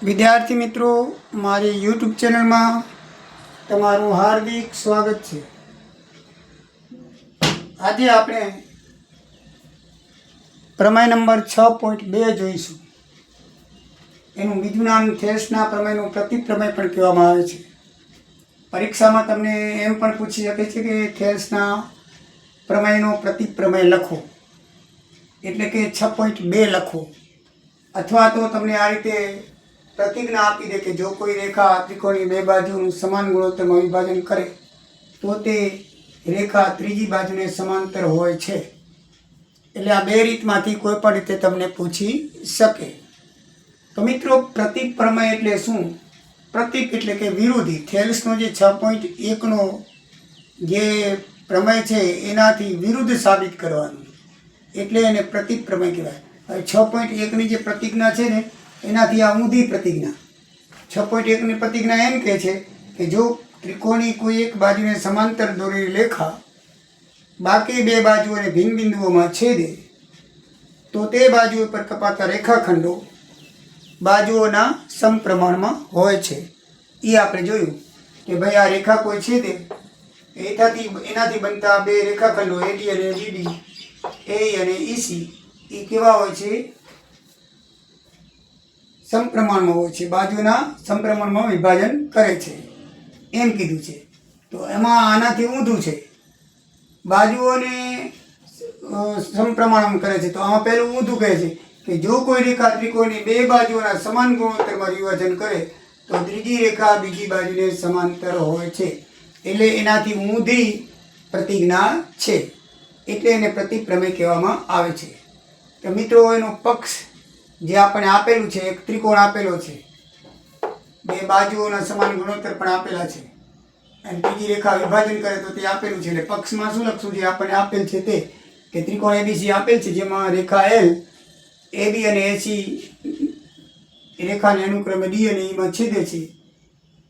વિદ્યાર્થી મિત્રો, મારી યુટ્યુબ ચેનલમાં તમારું હાર્દિક સ્વાગત છે। આજે આપણે પ્રમેય નંબર 6.2 જોઈશું। એનું બીજું નામ થેલ્સના પ્રમેયનું પ્રતિપ્રમેય પણ કહેવામાં આવે છે। પરીક્ષામાં તમને એમ પણ પૂછી શકે છે કે થેલ્સના પ્રમેયનો પ્રતિપ્રમેય લખો, એટલે કે 6.2 લખો, અથવા તો તમને આ રીતે પ્રતિજ્ઞા આપી દે કે જો કોઈ રેખા ત્રિકોણની બે બાજુનું સમાન ગુણોત્તરમાં વિભાજન કરે તો તે રેખા ત્રીજી બાજુને સમાંતર હોય છે। એટલે આ બે રીતમાંથી કોઈ પણ રીતે તમને પૂછી શકે। તો મિત્રો, પ્રતિપ્રમેય એટલે શું? પ્રતિક એટલે કે વિરોધી। થેલ્સનો જે 6.1નો જે પ્રમેય છે એનાથી વિરુદ્ધ સાબિત કરવાનું, એટલે એને પ્રતિપ્રમેય કહેવાય। હવે 6.1ની જે પ્રતિજ્ઞા છે ને, એનાથી આ ઊંધી પ્રતિજ્ઞા। 6.1ની પ્રતિજ્ઞા એમ કહે છે કે જો ત્રિકોણની કોઈ એક બાજુને સમાંતર દોરેલી રેખા બાકી બે બાજુઓને ભિન્ન બિંદુઓમાં છેદે તો તે બાજુઓ પર કપાતા રેખાખંડો બાજુઓના સમપ્રમાણમાં હોય છે। એ આપણે જોયું કે ભાઈ આ રેખા કોઈ છેદે એનાથી બનતા બે રેખાખંડો AD અને BD, AE અને EC, એ કેવા હોય છે? સમપ્રમાણમાં હોય છે, બાજુના સમપ્રમાણમાં વિભાજન કરે છે એમ કીધું છે। તો એમાં આનાથી ઊંધું છે, બાજુઓને સમપ્રમાણમાં કરે છે। તો આમાં પહેલું ઊંધું કહે છે કે જો કોઈ રેખા ત્રિકોણની બે બાજુઓના સમાન ગુણોત્તરમાં વિભાજન કરે તો ત્રીજી રેખા બીજી બાજુને સમાંતર હોય છે। એટલે એનાથી ઊંધી પ્રતિજ્ઞા છે, એટલે એને પ્રતિપ્રમેય કહેવામાં આવે છે। તો મિત્રો, એનો પક્ષ જે આપણે આપેલું છે, એક ત્રિકોણ આપેલો છે, બે બાજુઓના સમાન ગુણોત્તર પણ આપેલા છે, અને ત્રીજી રેખા વિભાજન કરે તો તે આપેલું છે। એટલે પક્ષમાં શું લખશું? જે આપણને આપેલ છે તે કે ત્રિકોણ ABC આપેલ છે, જેમાં રેખા L, AB અને AC રેખાને અનુક્રમે D અને E માં છેદે છે।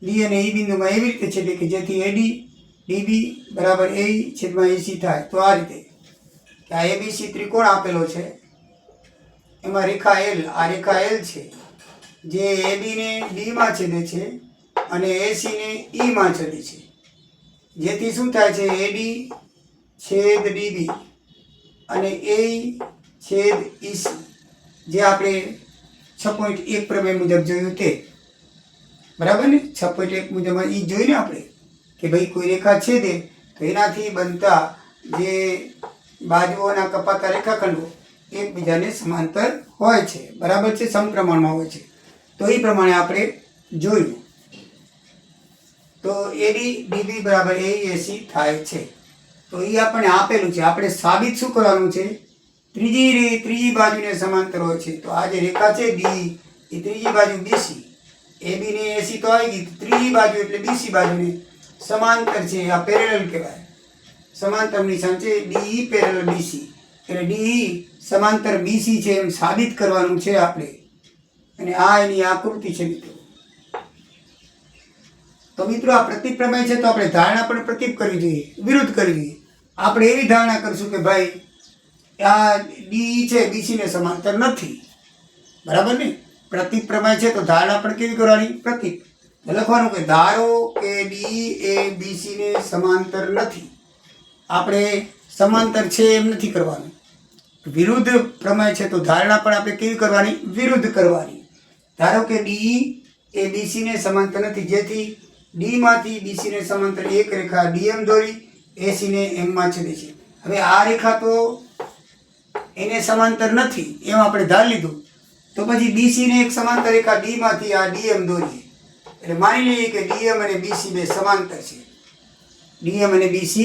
D અને E બિંદુમાં એવી રીતે છેદે કે જેથી AD DB બરાબર AE છેદમાં AC થાય। તો આ રીતે કે આ ABC ત્રિકોણ આપેલો છે, એમાં રેખા L, આ રેખા L છે જે AB ને D માં છેદે છે અને AC ને E માં છેદે છે, જેથી શું થાય છે? AD છેદ DB અને AE છેદ EC, જે આપણે 6.1 પ્રમેય મુજબ જોયું તે, બરાબર ને? 6.1 મુજબ એ જોયું ને આપણે કે ભાઈ કોઈ રેખા છેદે તો એનાથી બનતા જે બાજુઓના કપાતા રેખાખંડો એકબીજાને સમાંતર હોય છે, બરાબર છે, સમપ્રમાણમાં હોય છે। તો એ પ્રમાણે આપણે જોયું, તો AD DB બરાબર AE AC થાય છે। તો એ આપણને આપેલું છે, આપણે સાબિત શું કરવાનું છે? ત્રીજી બાજુને સમાંતર હોય છે। તો આ જે રેખા છે DE, એ ત્રીજી બાજુ BC, AB ને AC તો આવી ગઈ, ત્રીજી બાજુ એટલે BC બાજુને સમાંતર છે, આ પેરેલલ કહેવાય। સમાંતર નિશાન છે, DE પેરેલલ BC, એટલે DE સમાંતર BC છે એમ સાબિત કરવાનું છે આપણે, અને આ એની આકૃતિ છે મિત્રો। તો મિત્રો, આ પ્રતિપ્રમેય છે તો આપણે ધારણા પણ પ્રતિપ કરવી જોઈએ, વિરુદ્ધ કરવી જોઈએ। આપણે એવી ધારણા કરશું કે ભાઈ આ DE છે BC ને સમાંતર નથી, બરાબર ને? પ્રતિપ્રમેય છે તો ધારણા પણ કેવી કરવાની? પ્રતિપ લખવાનું કે ધારો કે DE એ BC ને સમાંતર નથી। આપણે સમાંતર છે એમ નથી કરવાનું। વિરુદ્ધ પ્રમેય છે તો ધારણા પણ આપણે કેવી કરવાની? વિરુદ્ધ કરવાની। ધારો કે DE એ BC ને સમાંતર નથી, જેથી D માંથી BC ને સમાંતર એક રેખા DM દોરી AC ને M માં છેદે છે। હવે આ રેખા તો એને સમાંતર નથી એમ આપણે ધારી લીધું, તો પછી BC ને એક સમાંતર રેખા D માંથી આ DM દોરીએ, એટલે માની લઈએ કે DM અને BC બે સમાંતર છે। DM અને BC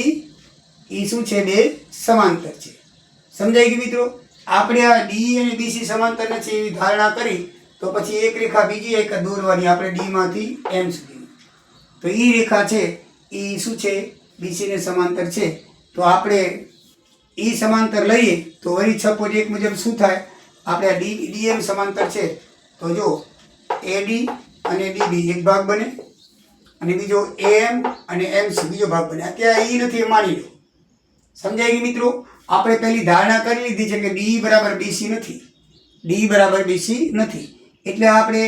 એ શું છે? બે સમાંતર છે। સમજાઈ ગયું મિત્રો? આપણે આ DE અને BC સમાંતર નથી એવી ધારણા કરી, તો પછી એક રેખા બીજી એક દોરવાની આપણે D માંથી M સુધી। તો એ રેખા છે એ શું છે? BC ને સમાંતર છે। તો આપણે એ સમાંતર લઈએ તો વળી 6.1 મુજબ શું થાય? આપણે આ DM સમાંતર છે, તો જો AD અને DB એક ભાગ બને, અને બીજો AM અને MC બીજો ભાગ બને। અત્યારે એ નથી એ માની લો। સમજાય ગયું મિત્રો? આપણે પહેલી ધારણા કરી લીધી છે કે DE બરાબર BC નથી, DE બરાબર BC નથી, એટલે આપણે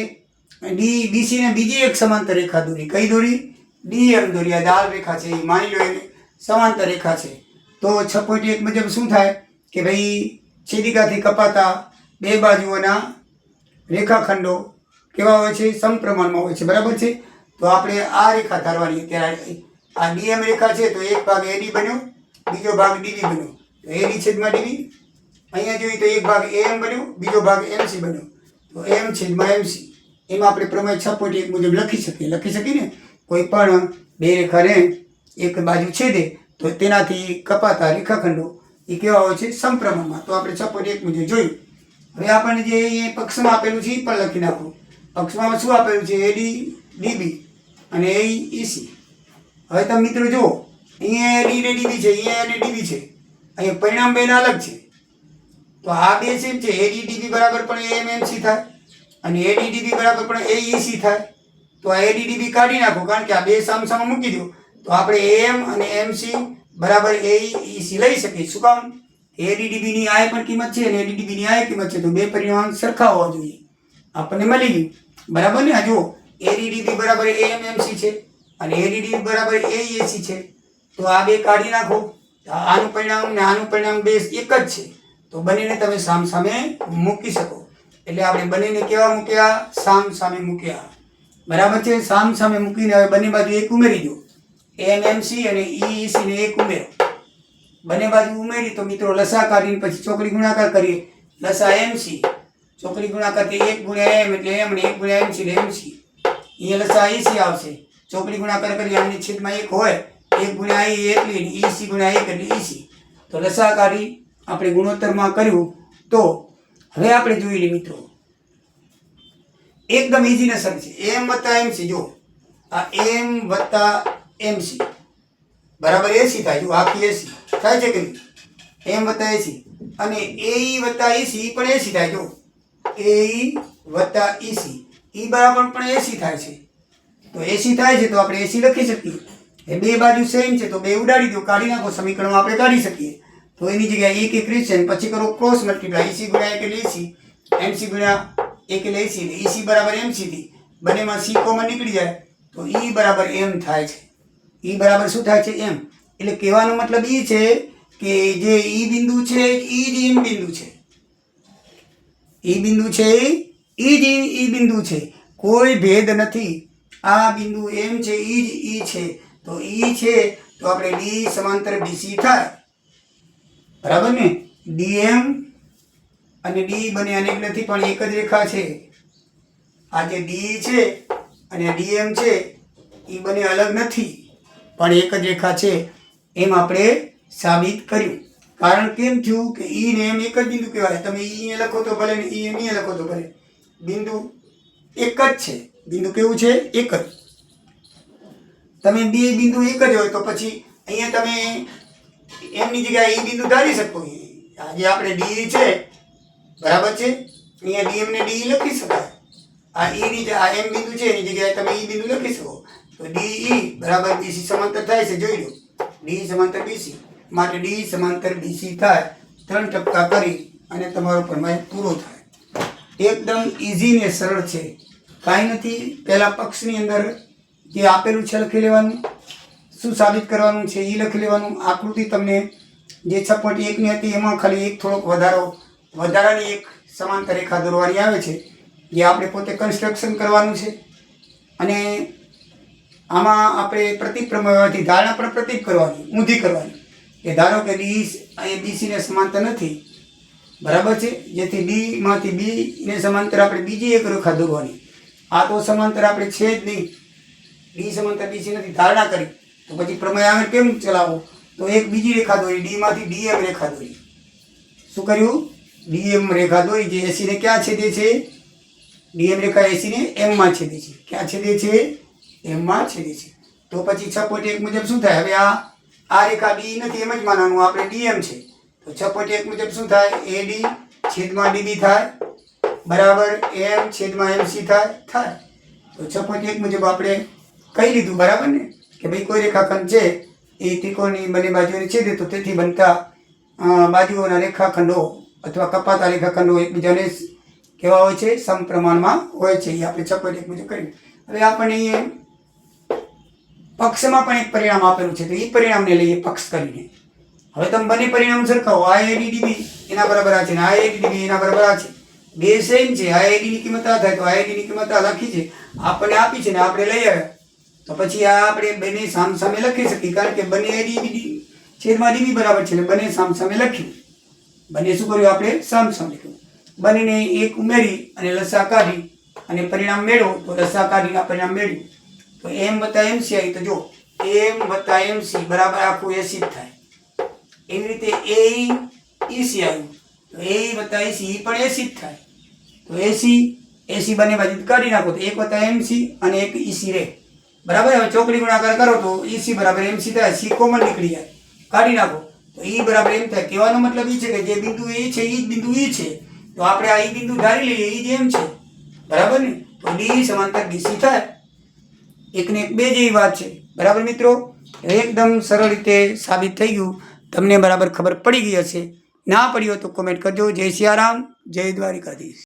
ડી બીસી ને બીજી એક સમાંતર રેખા દોરી. કઈ દોરી? ડીએમ દોરી. આ ડાલ રેખા છે એ માની લો એને સમાંતર રેખા છે. તો 6.1 મુજબ શું થાય કે ભાઈ છેદિકાથી કપાતા બે બાજુઓના રેખાખંડો કેવા હોય છે? સમપ્રમાણમાં હોય છે. બરાબર છે. તો આપણે આ રેખા ધારવાની. અત્યારે આ ડીએમ રેખા છે તો એક ભાગ એડી બન્યો, બીજો ભાગ ડીબી બન્યો. તો એડી છેદમાં ડીબી. અહીંયા જોઈએ તો એક ભાગ એમ બન્યો, બીજો ભાગ એમસી બન્યો. તો એમ છેદમાં એમસી. એમાં આપણે પ્રમેય 6.1 મુજબ લખી શકીએ ને. કોઈ પણ બે રેખાને એક બાજુ છેદે તો તેનાથી કપાતા રેખાખંડો એ કેવા હોય છે? સમપ્રમાણમાં. તો આપણે 6.1 મુજબ જોયું. હવે આપણને જે એ પક્ષમાં આપેલું છે એ પણ લખી નાખવું. પક્ષમાં શું આપેલું છે? એડી ડીબી અને એઈસી. હવે તમે મિત્રો જુઓ, અહીંયા એડી ને ડીબી છે, અહીંયા અને ડીબી છે, અહીંયા પરિણામ બેના અલગ છે. તો આ બે સેમ છે. એડી ડીબી બરાબર પણ એમએમસી થાય અને એડી ડીબી બરાબર પણ એઈસી થાય. તો આ એડી ડીબી કાઢી નાખો, કારણ કે આ બે સામસામે મૂકી દો તો આપણે એમ અને એમસી બરાબર એઈસી લઈ શકીએ. શું કામ? એડી ડીબી ની આ પણ કિંમત છે અને એડી ડીબી ની આ કિંમત છે. તો બે પરિમાણ સરખા હોવા જોઈએ. આપણને મળી ગયું. બરાબર ને? આ જુઓ, એડી ડીબી બરાબર એમએમસી છે અને એડી ડીબી બરાબર એઈસી છે. તો આ બે કાઢી નાખો. આનું પરિણામ ને આનું પરિણામ બે એક જ છે. તો બંનેને તમે સામસામે મૂકી શકો. એટલે આપણે બંનેને કેવા મૂક્યા? સામસામે મૂક્યા. બરાબર છે. સામસામે મૂકીને હવે બંને બાજુ એક ઉમેરી દો. એમએમસી અને ઈઈસી ને એક ઉમેરો. બંને બાજુ ઉમેરી તો મિત્રો લસા કાઢીને પછી ચોકડી ગુણાકાર કરીએ. લસા એમસી ચોકડી ગુણાકાર કરીએ 1 ગુણ્યા એમ એટલે એમ ને 1 ગુણ્યા એમસી એટલે એમસી. અહીંયા લસા ઈસી આવશે. ચોકડી ગુણાકાર કરીએ આની છેદમાં 1 હોય, 1 ગુણ્યા ઈ એટલે ઈસી ગુણ્યા 1 એટલે ઈસી. તો લસા કાઢી આપણે ગુણોત્તરમાં કર્યું. તો હવે આપણે જોઈ લઈએ મિત્રો, એકદમ ઈઝી નસર છે. એમ વત્તા એમસી. જો આ એમ વત્તા એમસી બરાબર એસી થાય. જો આખી એસી થાય છે કે નહીં? એમ વત્તા એસી અને એઈ વત્તા ઈસી પણ એસી થાય. જો એઈ વત્તા ઈસી ઈ બરાબર પણ એસી થાય છે. તો એસી થાય છે તો આપણે એસી લખી શકીએ. એ બે બાજુ સેમ છે તો બે ઉડાડી દો, કાઢી નાખો. સમીકરણમાં આપણે કાઢી શકીએ. તો એની જગ્યાએ એક રહેશે અને પછી કરો ક્રોસ મલ્ટીપ્લાય. ઈસી ગુણ્યા 1 એટલે ઈસી, એમસી ગુણ્યા 1 એટલે ઈસી. ઈસી બરાબર એમસી થી બંનેમાં સી કોમન નીકળી જાય તો ઈ બરાબર એમ થાય છે. ઈ બરાબર શું થાય છે? એમ. એટલે કહેવાનો મતલબ એ છે કે જે ઈ બિંદુ છે ઈ જ એમ બિંદુ છે. ઈ બિંદુ છે ઈ જ ઈ બિંદુ છે. કોઈ ભેદ નથી. આ બિંદુ એમ છે ઈ જ ઈ છે. તો ઈ છે તો આપણે ડી સમાંતર બીસી થાય. બરાબર ને? ડીએમ અને ડી બને અનેક નથી પણ એક જ રેખા છે. આ જે ડી છે અને ડીએમ છે એ બંને અલગ નથી પણ એક જ રેખા છે. એમ આપણે સાબિત કર્યું. કારણ કેમ થયું કે ઈ ને એમ એક જ બિંદુ કહેવાય. તમે ઈ લખો તો ભલે ને ઈ એમ લખો તો ભલે, બિંદુ એક જ છે. બિંદુ કેવું છે? એક જ. તમે બે બિંદુ એક જ હોય તો પછી અહીંયા તમે એમની જગ્યાએ ઈ બિંદુ ધારી શકો. આજે આપણે ડી છે બરાબર છે, અહીંયા ડીએમ ને ડી લખી શકાય. આ ઈ ની આ એમ બિંદુ છે એની જગ્યાએ તમે ઈ બિંદુ લખી શકો. તો ડીઈ બરાબર બીસી સમાંતર થાય છે. જોઈ લો, ડી સમાંતર બીસી માટે ડી સમાંતર બીસી થાય. 3 ટપકા કરી અને તમારો પ્રમેય પૂરો થાય. એકદમ ઈઝી ને સરળ છે. કાંઈ નથી. પહેલા પક્ષની અંદર જે આપેલું છે લખી લેવાનું. શું સાબિત કરવાનું છે એ લખી લેવાનું. આકૃતિ તમને જે 6.1 ની હતી એમાં ખાલી એક થોડોક વધારાની એક સમાંતર રેખા દોરવાની આવે છે જે આપણે પોતે કન્સ્ટ્રક્શન કરવાનું છે. અને આમાં આપણે પ્રતીક પ્રમેયથી ધારણા પણ પ્રતીક કરવાની, ઊંધી કરવાની. કે ધારો કે ડી એ બીસીને સમાંતર નથી. બરાબર છે? જેથી ડી માંથી બી ને સમાંતર આપણે બીજી એક રેખા દોરવાની. આ તો સમાંતર આપણે છે જ નહીં. ડી સમાંતર બીસી નથી ધારણા કરી તો પછી પ્રમેય આગળ કેમ ચલાવવો? તો એક બીજી રેખા દોરી, ડી માંથી ડીએમ રેખા દોરી. શું કર્યું? ડીએમ રેખા દોરી જે એસી ને ક્યાં છેદે છે? ડીએમ રેખા એસી ને એમ માં છેદે છે. ક્યાં છેદે છે? એમ માં છેદે છે. તો પછી 6.1 મુજબ શું થાય? હવે આ રેખા ડી નથી એમ જ માનવાનું, આપણે ડીએમ છે. તો 6.1 મુજબ શું થાય? એડી છેદમાં ડીબી થાય બરાબર એમ છેદમાં એમસી થાય. તો 6.1 મુજબ આપણે કહી લીધું. બરાબર ને? કે ભાઈ કોઈ રેખાખંડ છે એ ત્રિકોણની બંને બાજુને છેદે તો તેથી બનતા બાજુઓના રેખાખંડો અથવા કપાતા રેખાખંડો એકબીજાને કેવા હોય છે? સમપ્રમાણમાં હોય છે. એ આપણે ચપટ એક મુજબ કર્યું. હવે આપણને અહીંયા પક્ષમાં પણ એક પરિણામ આપેલું છે, તો એ પરિણામને લઈએ પક્ષ કરીને. હવે તમે બંને પરિણામ સરખાવો. IADDB એના બરાબર આ છે ને IADDB એના બરાબર આ છે. બે સેમ છે. IAD ની કિંમત આ થાય તો IAD ની કિંમત આ લખી છે, આપણને આપી છે ને આપણે લઈ આવ્યા. તો પછી આ આપણે બંને સામ સામે લખી શકીએ, કારણ કે બંને ADB છેદમાં DB બરાબર છે એટલે બંને સામ સામે લખ્યું. બંને શું કર્યું? આપણે સામ સામે લખ્યું. બંનેને એક ઉમેરી અને લસા કાઢી અને પરિણામ મેળવો તો લસા કાઢીને આ પરિણામ મેળવ્યું. તો m વત્તા mc આવી તો જો m વત્તા mc બરાબર આખું 80 થાય. એવી રીતે AEC આવ્યું તો AE વત્તા EC પણ 80 થાય. તો AC બંને બાજુ કાઢી નાખો તો 1 વત્તા MC અને 1 EC રહે. બરાબર. હવે ચોકડી ગુણાકાર કરો તો EC બરાબર MC થાય. C કોમન નીકળી જાય, કાઢી નાખો તો E બરાબર m થાય. કહેવાનો મતલબ એ છે કે જે બિંદુ A છે એ જ બિંદુ E છે, તો આપણે આ E બિંદુ ધારી લઈએ, E જ m છે. બરાબર ને? તો D સમાંતર BC થાય. એકને એક બે જેવી વાત છે. બરાબર મિત્રો? એકદમ સરળ રીતે સાબિત થઈ ગયું. તમને બરાબર ખબર પડી ગઈ હશે. ના પડી હોય તો કોમેન્ટ કરજો. જય સિયારામ, જય દ્વારિકાધીશ.